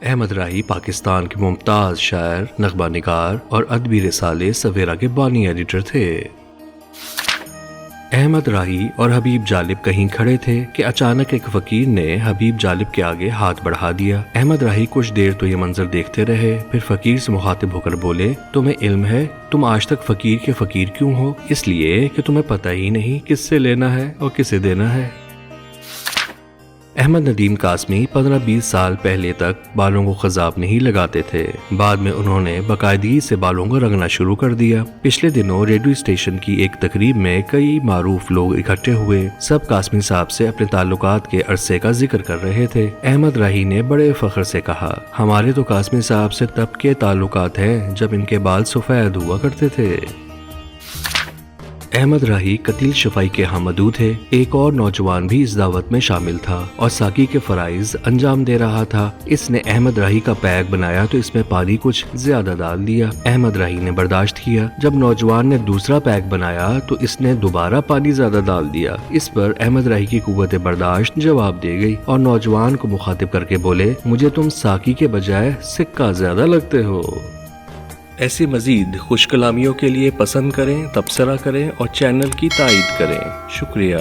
احمد راہی پاکستان کے ممتاز شاعر، نغمہ نگار اور ادبی رسالے سویرا کے بانی ایڈیٹر تھے۔ احمد راہی اور حبیب جالب کہیں کھڑے تھے کہ اچانک ایک فقیر نے حبیب جالب کے آگے ہاتھ بڑھا دیا۔ احمد راہی کچھ دیر تو یہ منظر دیکھتے رہے، پھر فقیر سے مخاطب ہو کر بولے، تمہیں علم ہے تم آج تک فقیر کے فقیر کیوں ہو؟ اس لیے کہ تمہیں پتہ ہی نہیں کس سے لینا ہے اور کسے دینا ہے۔ احمد ندیم قاسمی 15-20 سال پہلے تک بالوں کو خضاب نہیں لگاتے تھے، بعد میں انہوں نے باقاعدگی سے بالوں کو رنگنا شروع کر دیا۔ پچھلے دنوں ریڈیو اسٹیشن کی ایک تقریب میں کئی معروف لوگ اکٹھے ہوئے، سب قاسمی صاحب سے اپنے تعلقات کے عرصے کا ذکر کر رہے تھے۔ احمد راہی نے بڑے فخر سے کہا، ہمارے تو قاسمی صاحب سے تب کے تعلقات ہیں جب ان کے بال سفید ہوا کرتے تھے۔ احمد راہی قتیل شفائی کے حامدو تھے۔ ایک اور نوجوان بھی اس دعوت میں شامل تھا اور ساقی کے فرائض انجام دے رہا تھا۔ اس نے احمد راہی کا پیک بنایا تو اس میں پانی کچھ زیادہ ڈال دیا۔ احمد راہی نے برداشت کیا۔ جب نوجوان نے دوسرا پیک بنایا تو اس نے دوبارہ پانی زیادہ ڈال دیا۔ اس پر احمد راہی کی قوت برداشت جواب دے گئی اور نوجوان کو مخاطب کر کے بولے، مجھے تم ساقی کے بجائے سکہ زیادہ لگتے ہو۔ ایسی مزید خوش کلامیوں کے لیے پسند کریں، تبصرہ کریں اور چینل کی تائید کریں۔ شکریہ۔